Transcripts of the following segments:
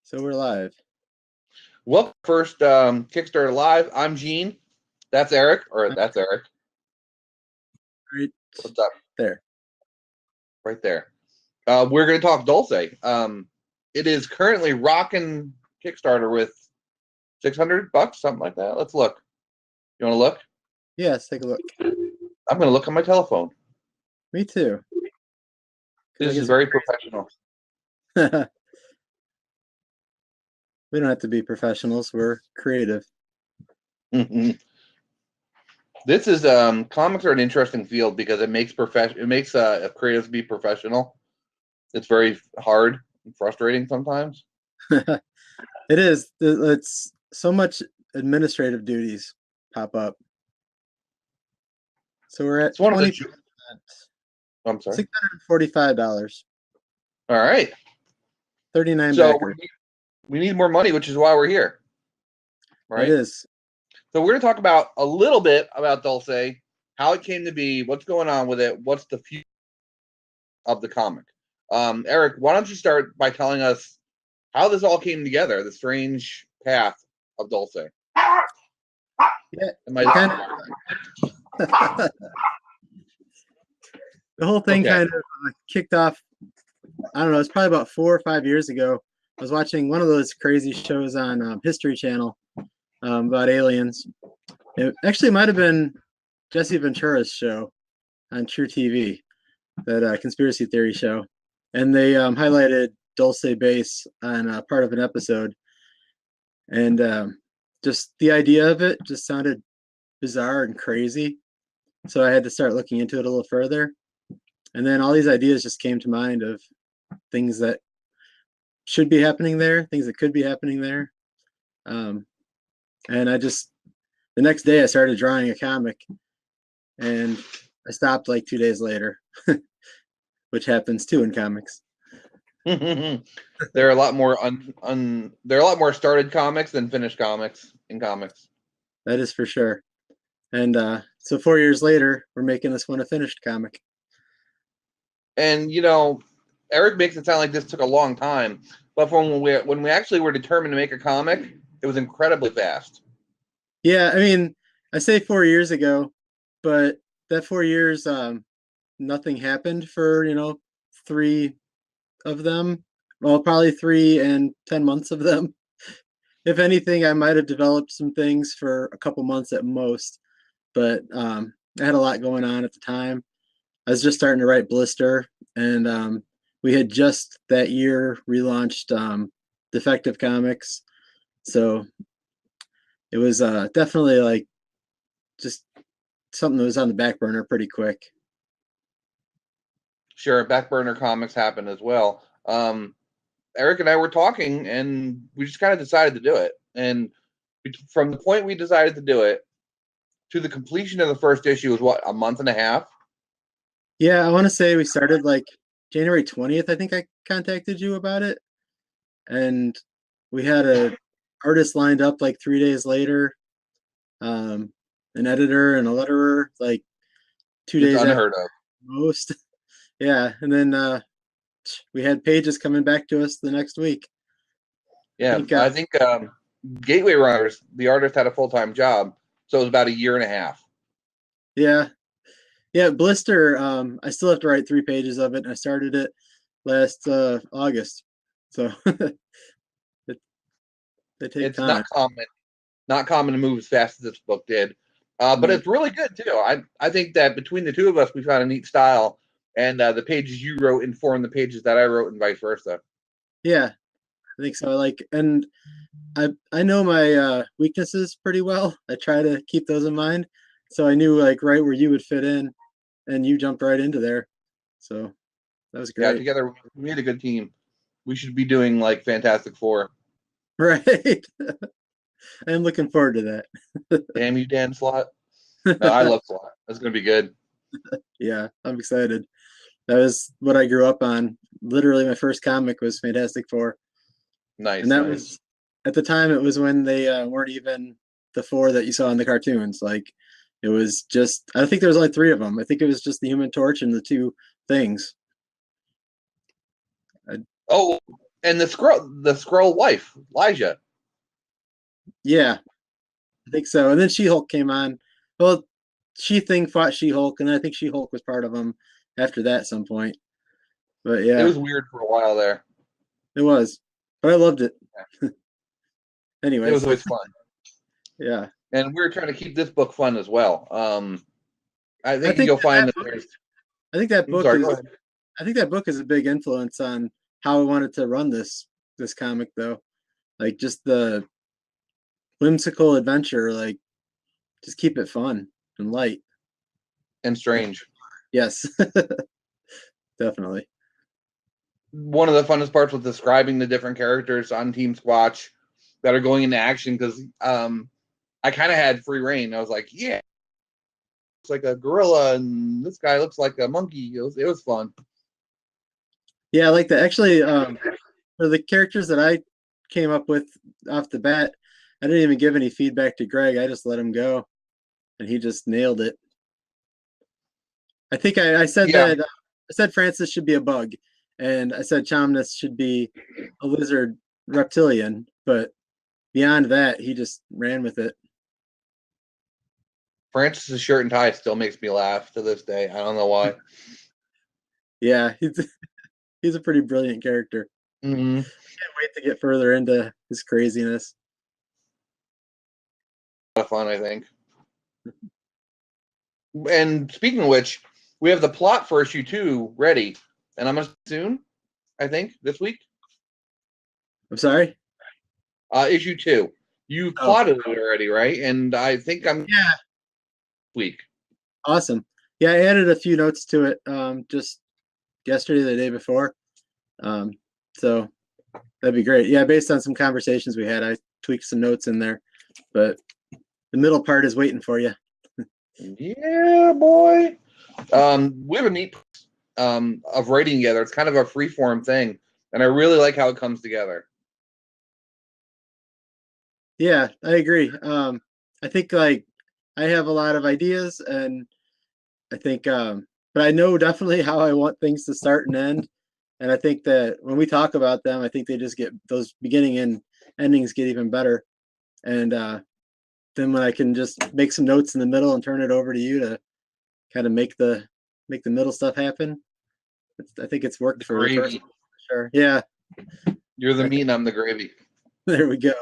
So we're live. Well, first Kickstarter Live. I'm Gene. That's Eric, or that's Eric. Right What's up? there. Right there. We're going to talk Dulce. It is currently rocking Kickstarter with $600, something like that. Let's look. You want to look? Yes, take a look. I'm going to look on my telephone. Me too. This is very professional. We don't have to be professionals. We're creative. This is comics are an interesting field because it makes creatives be professional. It's very hard and frustrating sometimes. It is. It's so much administrative duties pop up. So we're at 20%. I'm sorry. $645. All right. 39 so backers. We need more money, which is why we're here. Right? It is. So we're going to talk about a little bit about Dulce, how it came to be, what's going on with it, what's the future of the comic. Eric, why don't you start by telling us how this all came together, the strange path of Dulce. Yeah. The whole thing kind of kicked off, I don't know, it's probably about 4 or 5 years ago. I was watching one of those crazy shows on History Channel about aliens. It actually might have been Jesse Ventura's show on True TV, that conspiracy theory show. And they highlighted Dulce Base on part of an episode. And just the idea of it just sounded bizarre and crazy. So I had to start looking into it a little further. And then all these ideas just came to mind of things that should be happening there, things that could be happening there. And the next day I started drawing a comic, and I stopped like 2 days later, which happens too in comics. There are a lot more there are a lot more started comics than finished comics in comics. That is for sure. And so 4 years later, we're making this one a finished comic. And Eric makes it sound like this took a long time, but when we actually were determined to make a comic, it was incredibly fast. Yeah, I mean, I say 4 years ago, but that 4 years, nothing happened for 3 of them. Well, probably 3 and 10 months of them. If anything, I might have developed some things for a couple months at most, but I had a lot going on at the time. I was just starting to write Blister, and we had just that year relaunched Defective Comics. So it was definitely like just something that was on the back burner pretty quick. Sure, back burner comics happen as well. Eric and I were talking, and we just kind of decided to do it. And from the point we decided to do it to the completion of the first issue was what, a month and a half? Yeah, I want to say we started like January 20th. I think I contacted you about it, and we had a artist lined up like 3 days later, an editor and a letterer like 2 days unheard of. Most. Yeah, and then we had pages coming back to us the next week. Yeah, I think Gateway Runners, the artist, had a full-time job, so it was about a year and a half. Yeah, Blister, I still have to write 3 pages of it, and I started it last August. So they take time. Not common to move as fast as this book did. But it's really good too. I think that between the two of us, we found a neat style, and the pages you wrote inform the pages that I wrote, and vice versa. Yeah, I think so. And I know my weaknesses pretty well. I try to keep those in mind. So I knew right where you would fit in, and you jumped right into there. So that was great. Yeah, together we made a good team. We should be doing like Fantastic Four. Right. I'm looking forward to that. Damn you, Dan Slott. No, I love Slott. That's going to be good. Yeah, I'm excited. That was what I grew up on. Literally, my first comic was Fantastic Four. Nice. And that was, at the time, it was when they weren't even the 4 that you saw in the cartoons. Like, it was just, I think there was only 3 of them. I think it was just the Human Torch and the 2 things. And the Skrull wife, Elijah. Yeah, I think so. And then She-Hulk came on. Well, She-Thing fought She-Hulk, and I think She-Hulk was part of them after that at some point. But It yeah, was weird for a while there. it was. But I loved it. It was Anyways, always fun. yeah. And we were trying to keep this book fun as well. I I think think you'll find that book, there's. I think that I'm book sorry, is go ahead. I think that book is a big influence on how I wanted to run this comic though. Like just the whimsical adventure, like just keep it fun and light. And strange. Yes. Definitely. One of the funnest parts was describing the different characters on Team Squatch that are going into action because I kind of had free reign. I was like, yeah, it's like a gorilla, and this guy looks like a monkey. It was fun. Yeah, I like that. Actually, for the characters that I came up with off the bat, I didn't even give any feedback to Greg. I just let him go, and he just nailed it. I think I said Yeah, that I said Francis should be a bug, and I said Chomnus should be a lizard reptilian, but beyond that, he just ran with it. Francis's shirt and tie still makes me laugh to this day. I don't know why. Yeah, he's a pretty brilliant character. Mm-hmm. Can't wait to get further into his craziness. A lot of fun, I think. And speaking of which, we have the plot for issue 2 ready, and I'm soon. I think this week. I'm sorry. Issue 2. You plotted it already, right? And I think I'm week. Awesome. Yeah, I added a few notes to it just yesterday, the day before. So that'd be great. Yeah, based on some conversations we had, I tweaked some notes in there, but the middle part is waiting for you. Yeah, boy. We have a neat of writing together. It's kind of a free-form thing, and I really like how it comes together. Yeah, I agree. I think like I have a lot of ideas, and I think, but I know definitely how I want things to start and end. And I think that when we talk about them, I think they just get those beginning and endings get even better. And then when I can just make some notes in the middle and turn it over to you to kind of make the middle stuff happen. I think it's worked for the first one, for sure. Yeah. You're the meat and I'm the gravy. There we go.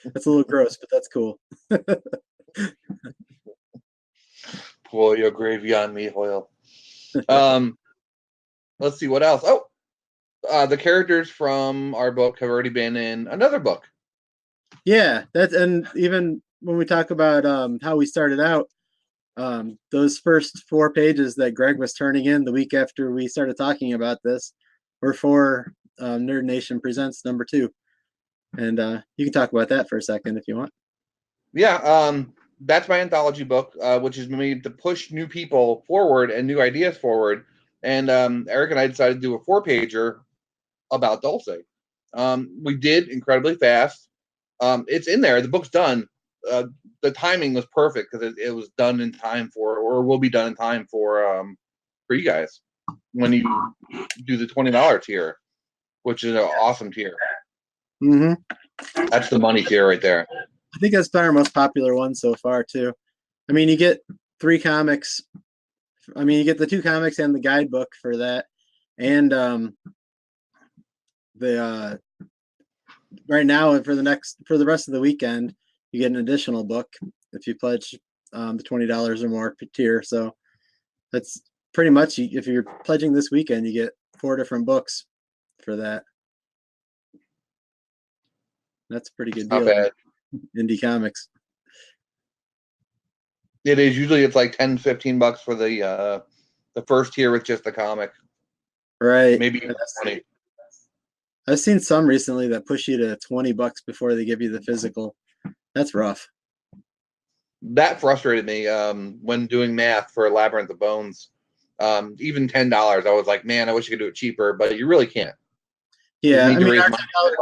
That's a little gross, but that's cool. Pour your gravy on me, Hoyle. Let's see what else. Oh, the characters from our book have already been in another book. Yeah, that's, and even when we talk about how we started out, those first 4 pages that Greg was turning in the week after we started talking about this were for Nerd Nation Presents #2. And you can talk about that for a second if you want. Yeah, that's my anthology book, which is made to push new people forward and new ideas forward. And Eric and I decided to do a 4-pager about Dulce. We did incredibly fast. It's in there. The book's done. The timing was perfect because it was done in time for, or will be done in time for you guys when you do the $20 tier, which is an awesome tier. Mm-hmm. That's the money tier right there. I think that's been our most popular one so far too. I mean, you get 3 comics. I mean, you get the 2 comics and the guidebook for that, and the right now for the rest of the weekend, you get an additional book if you pledge the $20 or more tier. So that's pretty much, if you're pledging this weekend, you get 4 different books for that. That's a pretty good deal. Not bad. Indie comics. It is. Usually it's like $10-15 for the first tier with just the comic. Right. Maybe even 20. I've seen some recently that push you to $20 before they give you the physical. That's rough. That frustrated me when doing math for Labyrinth of Bones. Even $10, I was like, man, I wish I could do it cheaper, but you really can't. Yeah, I mean, our $10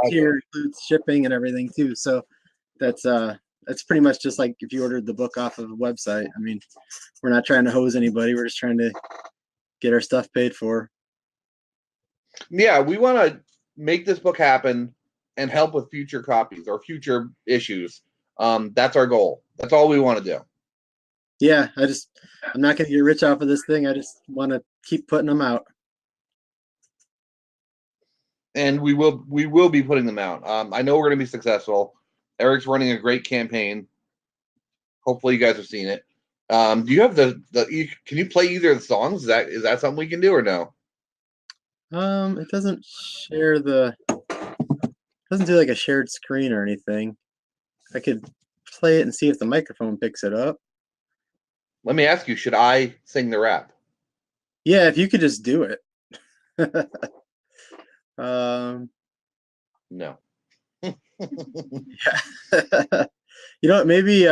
tier includes shipping and everything too. So that's pretty much just like if you ordered the book off of a website. I mean, we're not trying to hose anybody. We're just trying to get our stuff paid for. Yeah, we want to make this book happen and help with future copies or future issues. That's our goal. That's all we want to do. Yeah, I'm not going to get rich off of this thing. I just want to keep putting them out. And we will be putting them out. I know we're going to be successful. Eric's running a great campaign. Hopefully you guys have seen it. Do you have can you play either of the songs? Is that something we can do or no? It doesn't doesn't do like a shared screen or anything. I could play it and see if the microphone picks it up. Let me ask you, should I sing the rap? Yeah, if you could just do it. No. You know what? Maybe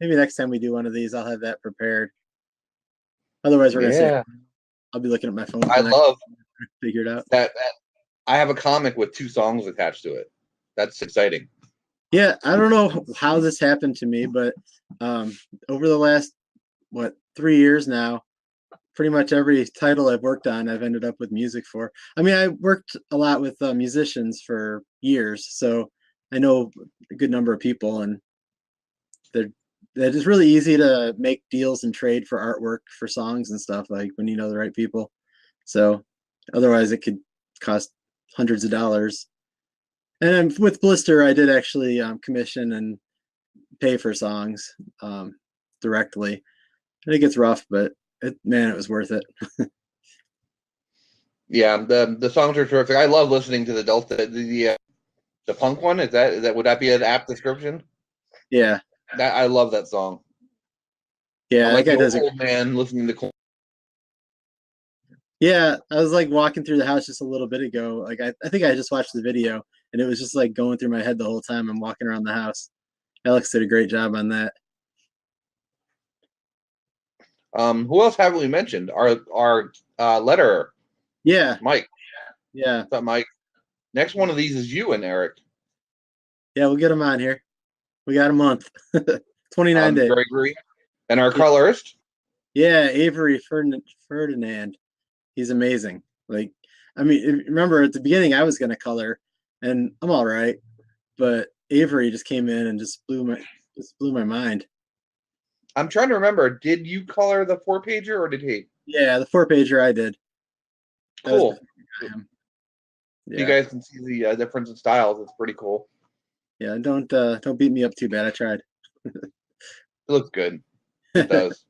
next time we do one of these, I'll have that prepared. Otherwise, we're gonna say I'll be looking at my phone. I love figured out that I have a comic with 2 songs attached to it. That's exciting. Yeah, I don't know how this happened to me, but over the last 3 years now, pretty much every title I've worked on, I've ended up with music for. I mean, I worked a lot with musicians for years, so I know a good number of people, and they're just really easy to make deals and trade for artwork for songs and stuff, like when you know the right people. So otherwise, it could cost hundreds of dollars. And with Blister, I did actually commission and pay for songs directly. And it gets rough, but it was worth it. Yeah, the songs are terrific. I love listening to the Dulce, the punk one. Is that would that be an apt description? Yeah, I love that song. Yeah, I'm like that guy the old man listening to. Yeah, I was like walking through the house just a little bit ago. Like I think I just watched the video, and it was just like going through my head the whole time I'm walking around the house. Alex did a great job on that. Who else haven't we mentioned? Our letterer. Yeah, Mike. Yeah. What's up, Mike? Next one of these is you and Eric. Yeah, we'll get him on here. We got a month. 29 days. Gregory. And our colorist? Yeah, Avery Ferdinand. He's amazing. Like, I mean, remember at the beginning I was gonna color, and I'm all right, but Avery just came in and just blew my mind. I'm trying to remember. Did you color the 4-pager or did he? Yeah, the 4-pager I did. Cool. Yeah. You guys can see the difference in styles. It's pretty cool. Yeah, don't beat me up too bad. I tried. It looks good. It does.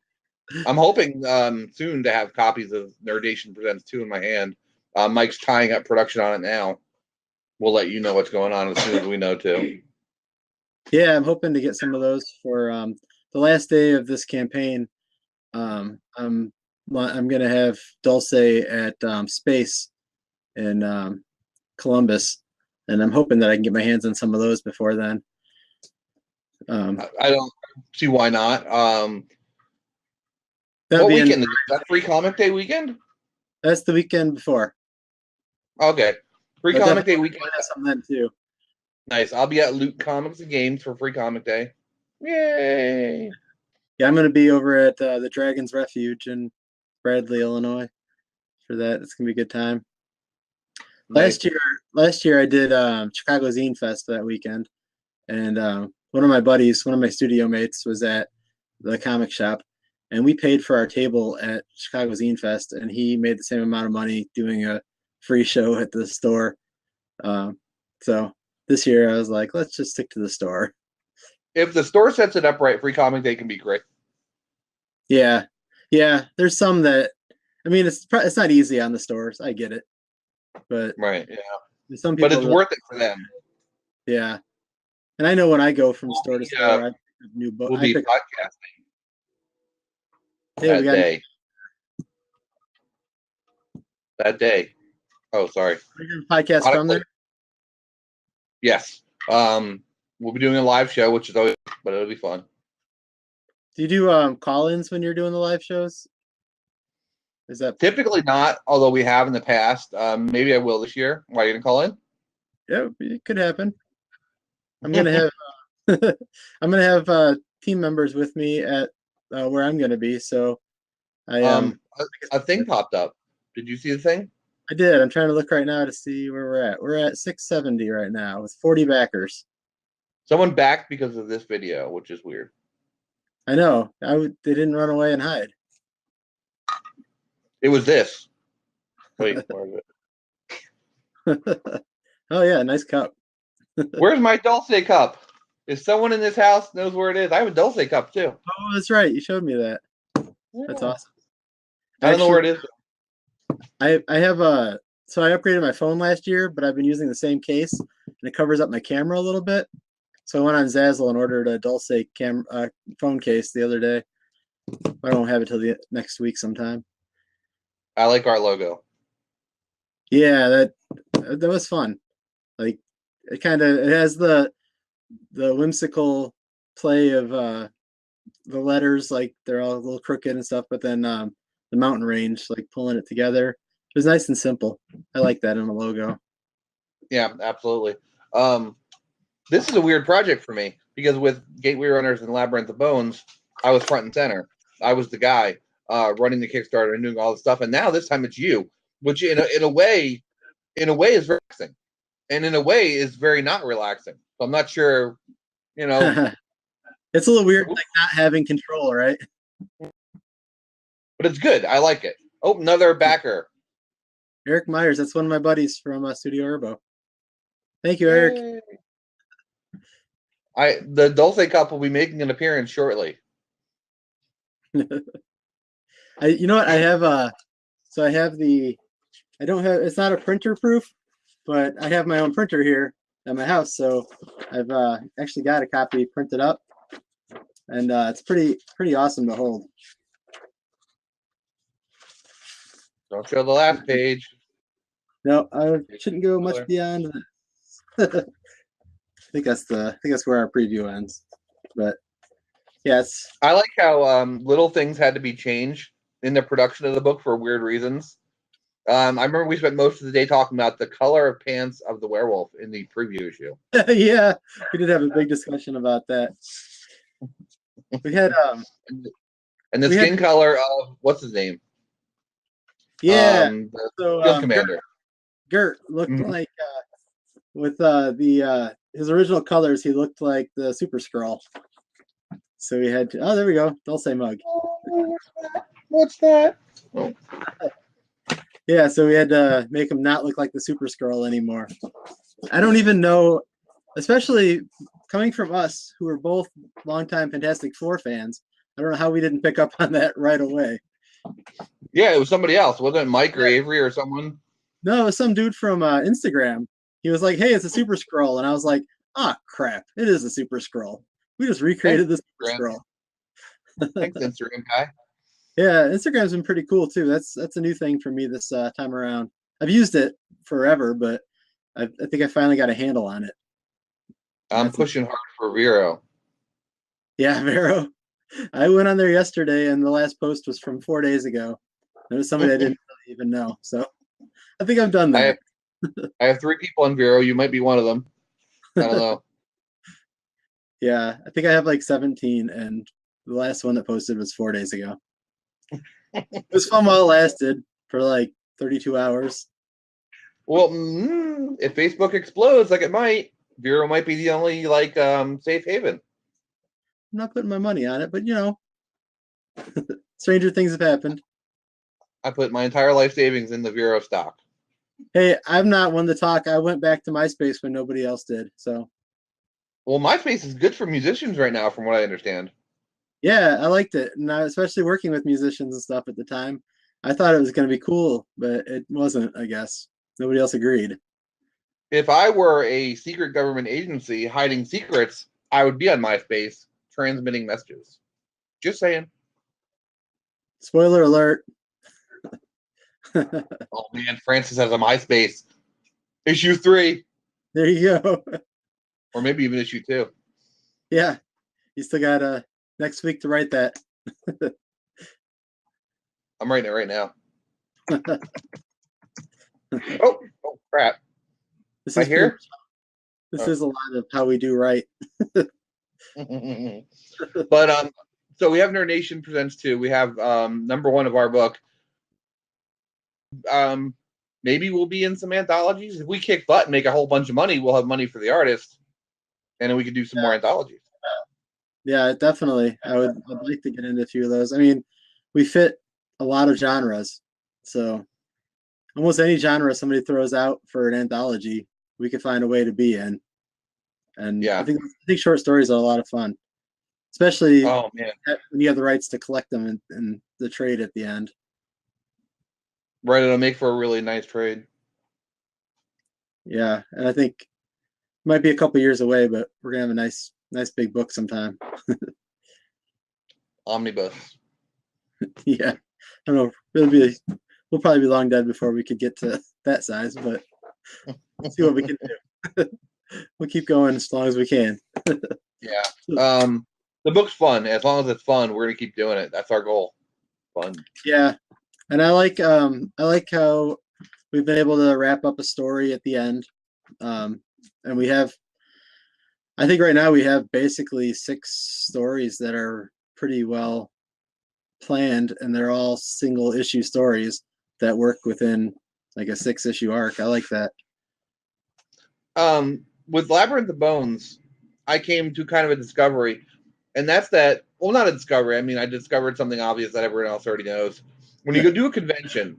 I'm hoping soon to have copies of Nerdation Presents 2 in my hand. Mike's tying up production on it now. We'll let you know what's going on as soon as we know too. Yeah, I'm hoping to get some of those for the last day of this campaign. I'm gonna have Dulce at Space in Columbus, and I'm hoping that I can get my hands on some of those before then. I don't see why not. What weekend is that? Free Comic Day weekend? That's the weekend before. Okay, Free Comic Day weekend. Some then too. Nice. I'll be at Loot Comics and Games for Free Comic Day. Yay! Yeah, I'm gonna be over at the Dragon's Refuge in Bradley, Illinois, for that. It's gonna be a good time. Nice. Last year I did Chicago Zine Fest that weekend, and one of my studio mates was at the comic shop, and we paid for our table at Chicago Zine Fest, and he made the same amount of money doing a free show at the store. So this year I was like, let's just stick to the store. If the store sets it up right, Free Comic Day can be great. Yeah. There's some that, I mean, it's not easy on the stores. I get it, but right. Yeah. Some people, but it's worth it for them. Yeah. And I know when I go from store to store, I pick up new books. We'll be podcasting that day. Oh, sorry. Podcast from there? Yes. We'll be doing a live show, which is always, but it'll be fun. Do you do call-ins when you're doing the live shows? Is that typically not? Although we have in the past. Maybe I will this year. Why are you gonna call in? Yeah, it could happen. I'm gonna have team members with me at where I'm gonna be. So a thing popped up. Did you see the thing? I did. I'm trying to look right now to see where we're at. We're at 670 right now with 40 backers. Someone backed because of this video, which is weird. I know. They didn't run away and hide. It was this. Wait, where is Oh yeah, nice cup. it? Where's my Dulce cup? If someone in this house knows where it is, I have a Dulce cup too. Oh, that's right. You showed me that. That's Yeah. awesome. I don't know where it Actually, is. I have a so I upgraded my phone last year, but I've been using the same case and it covers up my camera a little bit. So I went on Zazzle and ordered a Dulce phone case the other day. I don't have it till the next week sometime. I like our logo. Yeah, that was fun. Like it has the whimsical play of the letters, like they're all a little crooked and stuff, but then the mountain range, like pulling it together. It was nice and simple. I like that in a logo. Yeah, absolutely. This is a weird project for me because with Gateway Runners and Labyrinth of Bones, I was front and center. I was the guy running the Kickstarter and doing all the stuff, and now this time it's you, which in a way is relaxing, and in a way is very not relaxing. So I'm not sure, you know. It's a little weird, like not having control, right? But it's good. I like it. Oh, another backer. Eric Myers, that's one of my buddies from Studio Herbo. Thank you, Eric. The Dulce Cup will be making an appearance shortly. You know what? I have so I have I don't have, it's not a printer proof, but I have my own printer here at my house. So I've actually got a copy printed up, and it's pretty awesome to hold. Don't show the last page. No, I shouldn't go much beyond that. I think that's where our preview ends. But yes, I like how little things had to be changed in the production of the book for weird reasons. I remember we spent most of the day talking about the color of pants of the werewolf in the preview issue. yeah, we did have a big discussion about that. We had and the skin color of what's his name? Yeah, the field commander. Gert looked like with his original colors, he looked like the Super Skrull. So we had to, oh, there we go, Dulce mug. What's that? Oh. Yeah, so we had to make him not look like the Super Skrull anymore. I don't even know, especially coming from us, who are both longtime Fantastic Four fans. I don't know how we didn't pick up on that right away. Yeah, it was somebody else. Wasn't it Mike or Avery or someone? No, it was some dude from Instagram. He was like, hey, it's a Super Skrull. And I was like, ah, crap. It is a Super Skrull. We just recreated this Super Skrull. Thanks, Instagram guy. Yeah, Instagram's been pretty cool, too. That's a new thing for me this time around. I've used it forever, but I think I finally got a handle on it. I'm pushing hard for Vero. Yeah, Vero. I went on there yesterday, and the last post was from 4 days ago. It was somebody I didn't really even know. So I think I'm done there. I have 3 people on Vero. You might be one of them. I don't know. Yeah, I think I have like 17, and the last one that posted was 4 days ago. It was fun while it lasted for like 32 hours. Well, if Facebook explodes like it might, Vero might be the only like safe haven. I'm not putting my money on it, but you know, stranger things have happened. I put my entire life savings in the Vero stock. Hey, I'm not one to talk. I went back to MySpace when nobody else did. So, well, MySpace is good for musicians right now, from what I understand. Yeah, I liked it, and especially working with musicians and stuff at the time. I thought it was going to be cool, but it wasn't. I guess nobody else agreed. If I were a secret government agency hiding secrets, I would be on MySpace transmitting messages. Just saying. Spoiler alert. Oh man, Francis has a MySpace. Issue 3. There you go. Or maybe even issue 2. Yeah. You still got next week to write that. I'm writing it right now. oh crap. This is here? This is a lot of how we do right. But so we have Nerd Nation Presents 2. We have number 1 of our book. maybe we'll be in some anthologies. If we kick butt and make a whole bunch of money, we'll have money for the artist, and then we could do some more anthologies. Yeah, definitely. I'd like to get into a few of those. I mean, we fit a lot of genres, so almost any genre somebody throws out for an anthology, we could find a way to be in. And Yeah. I think short stories are a lot of fun, especially Oh man, when you have the rights to collect them in the trade at the end. right? It'll make for a really nice trade. Yeah, and I think it might be a couple years away, but we're gonna have a nice big book sometime. Omnibus. Yeah, I don't know. We'll probably be long dead before we could get to that size, but let's see what we can do. We'll keep going as long as we can. Yeah. The book's fun. As long as it's fun, we're gonna keep doing it. That's our goal. Fun. Yeah, and I like how we've been able to wrap up a story at the end, and we have. I think right now we have basically 6 stories that are pretty well planned, and they're all single issue stories that work within like a 6-issue arc. I like that. With Labyrinth of Bones, I came to kind of a discovery, and that's that. Well, not a discovery. I mean, I discovered something obvious that everyone else already knows. When you go do a convention,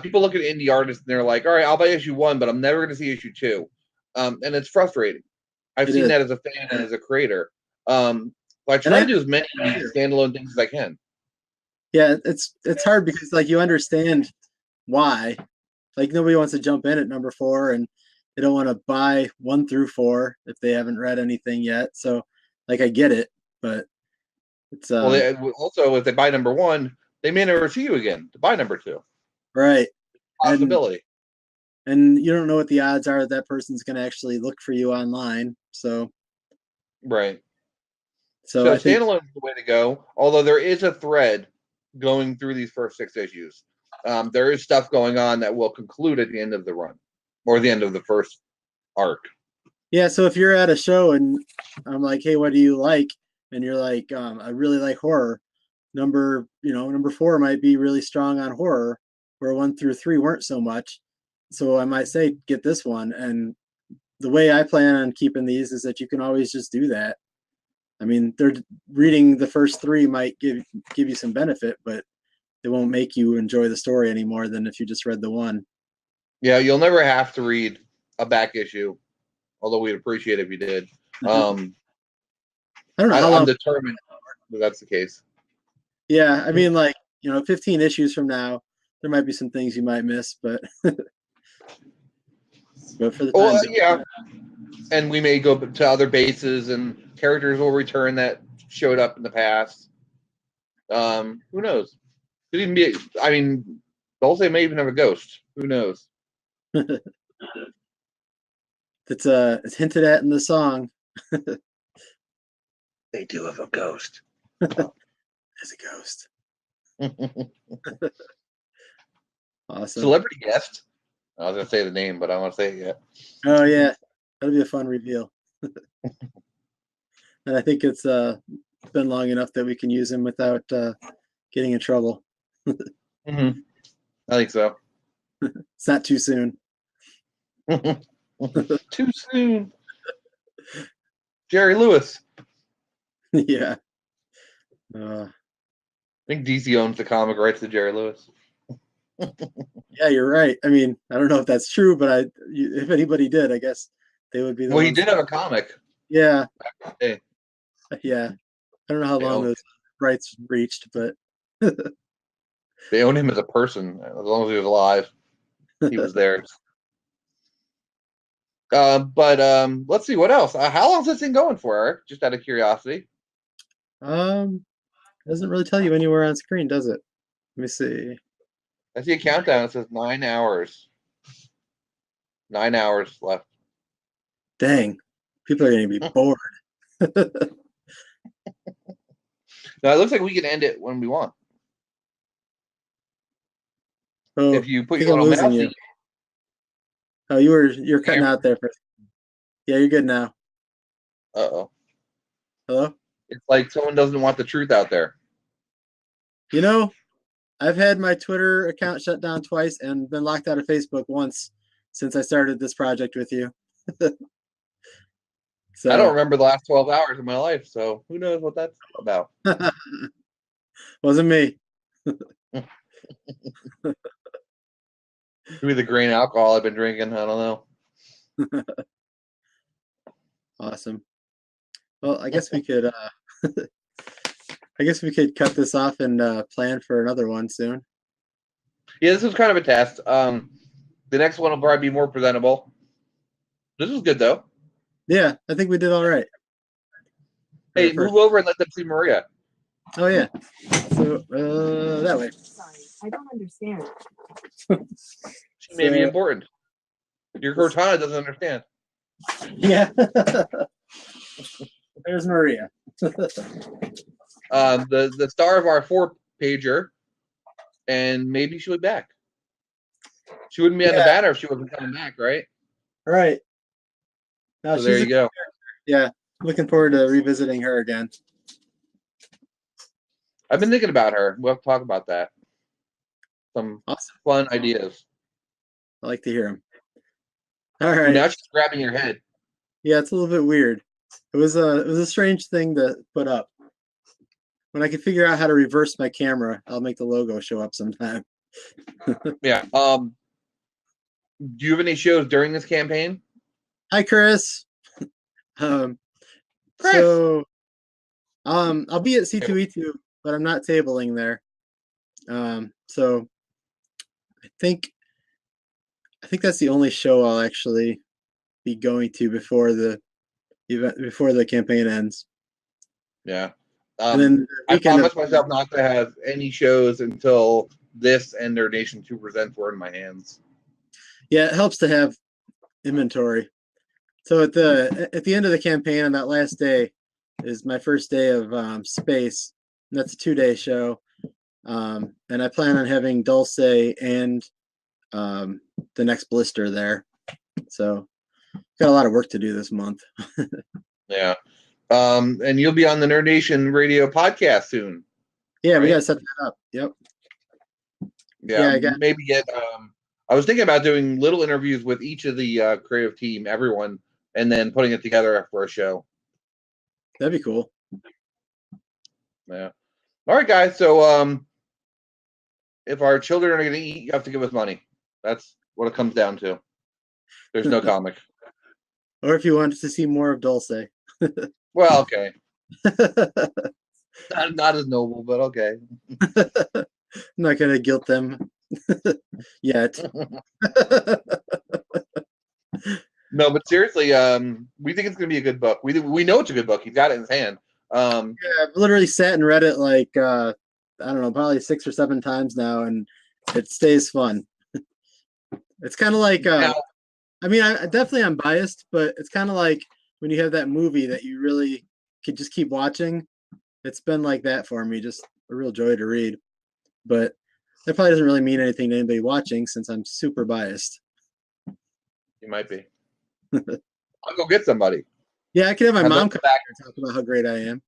people look at indie artists and they're like, "All right, I'll buy issue 1, but I'm never going to see issue 2," and it's frustrating. I've seen that as a fan and as a creator. I try to do as many standalone things as I can. Yeah, it's hard because like you understand why. Like nobody wants to jump in at number 4, and they don't want to buy 1 through 4 if they haven't read anything yet. So like I get it, but it's well, also if they buy number 1, they may never see you again to buy number 2. Right. Possibility. And you don't know what the odds are that person's going to actually look for you online. So right. So I think standalone is the way to go. Although there is a thread going through these first 6 issues. There is stuff going on that will conclude at the end of the run or the end of the first arc. Yeah, so if you're at a show and I'm like, hey, what do you like? And you're like, I really like horror. Number 4 might be really strong on horror, where 1 through 3 weren't so much. So I might say, get this one. And the way I plan on keeping these is that you can always just do that. I mean, they're reading the first 3 might give you some benefit, but it won't make you enjoy the story any more than if you just read the 1. Yeah, you'll never have to read a back issue, although we'd appreciate it if you did. I don't know how long. I'm determined that that's the case. Yeah, I mean, like 15 issues from now, there might be some things you might miss, but but for the time being, yeah, and we may go to other bases, and characters will return that showed up in the past. Who knows? Could even be. I mean, Dulce may even have a ghost. Who knows? it's hinted at in the song. They do have a ghost. There's a ghost. Awesome. Celebrity guest. I was gonna say the name, but I don't want to say it yet. Oh yeah, that'll be a fun reveal. And I think it's been long enough that we can use him without getting in trouble. Mm-hmm. I think so. It's not too soon. Too soon. Jerry Lewis. Yeah. I think DC owns the comic rights to Jerry Lewis. Yeah, you're right. I mean, I don't know if that's true, but if anybody did, I guess they would be the Well, ones. he did have a comic. Yeah. Hey. Yeah. I don't know how long those rights reached, but they owned him as a person. As long as he was alive, he was theirs. But let's see what else. How long is this thing going for, Eric? Just out of curiosity. It doesn't really tell you anywhere on screen, does it? Let me see. I see a countdown. It says 9 hours. 9 hours left. Dang, people are going to be bored. No, it looks like we can end it when we want. Oh, if you put I think your I'm little losing mouse. you. Oh, you're cutting out there for. Yeah, you're good now. Uh-oh. Hello? It's like someone doesn't want the truth out there. I've had my Twitter account shut down twice and been locked out of Facebook once since I started this project with you. I don't So remember the last 12 hours of my life, so who knows what that's about. wasn't me. Maybe the grain alcohol I've been drinking. I don't know. Awesome. Well, I guess we could cut this off and plan for another one soon. Yeah, this was kind of a test. The next one will probably be more presentable. This was good though. Yeah, I think we did all right. Hey, move over and let them see Maria. Oh yeah. So that way. Sorry, I don't understand. She may be important. Your Cortana doesn't understand. Yeah. There's Maria. The star of our 4-pager, and maybe she'll be back. She wouldn't be on the banner if she wasn't coming back, right? Right. Now, so there you go. Yeah, looking forward to revisiting her again. I've been thinking about her. We'll have to talk about that. Some fun ideas. I like to hear them. All right. Now she's grabbing your head. Yeah, it's a little bit weird. It was a strange thing to put up. When I can figure out how to reverse my camera, I'll make the logo show up sometime. Yeah. Do you have any shows during this campaign? Hi, Chris. Chris. So, I'll be at C2E2, but I'm not tabling there. So I think that's the only show I'll actually be going to before the event, before the campaign ends. Yeah. And then I promised myself not to have any shows until this and Nerd Nation 2 Presents were in my hands. Yeah, it helps to have inventory. So at the end of the campaign on that last day is my first day of space. And that's a 2-day show. And I plan on having Dulce and the next blister there. So got a lot of work to do this month. Yeah. And you'll be on the Nerd Nation radio podcast soon. Yeah, right? we gotta set that up. Yep. Yeah, maybe get I was thinking about doing little interviews with each of the creative team, everyone, and then putting it together for a show. That'd be cool. Yeah. All right, guys. So if our children are gonna eat, you have to give us money. That's what it comes down to. There's no comic. Or if you want to see more of Dulce. Well, okay. Not as noble, but okay. I'm not gonna guilt them yet. No, but seriously, we think it's gonna be a good book. We know it's a good book. He's got it in his hand. Yeah, I've literally sat and read it like I don't know, probably 6 or 7 times now, and it stays fun. It's kind of like I mean, I definitely I'm biased, but it's kind of like when you have that movie that you really could just keep watching. It's been like that for me, just a real joy to read. But that probably doesn't really mean anything to anybody watching since I'm super biased. You might be. I'll go get somebody. Yeah, I could have my mom come back and talk about how great I am.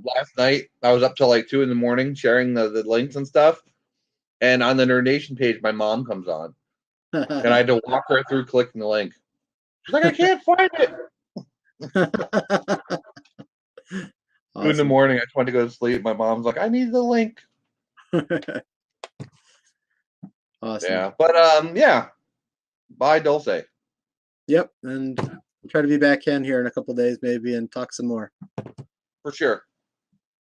Last night, I was up till like 2 a.m. sharing the links and stuff. And on the Nerd Nation page, my mom comes on. And I had to walk her through clicking the link. She's like, I can't find it. Awesome. 2 a.m, I just want to go to sleep. My mom's like, I need the link. Awesome. Yeah. But yeah. Bye, Dulce. Yep. And try to be back in here in a couple days maybe and talk some more. For sure.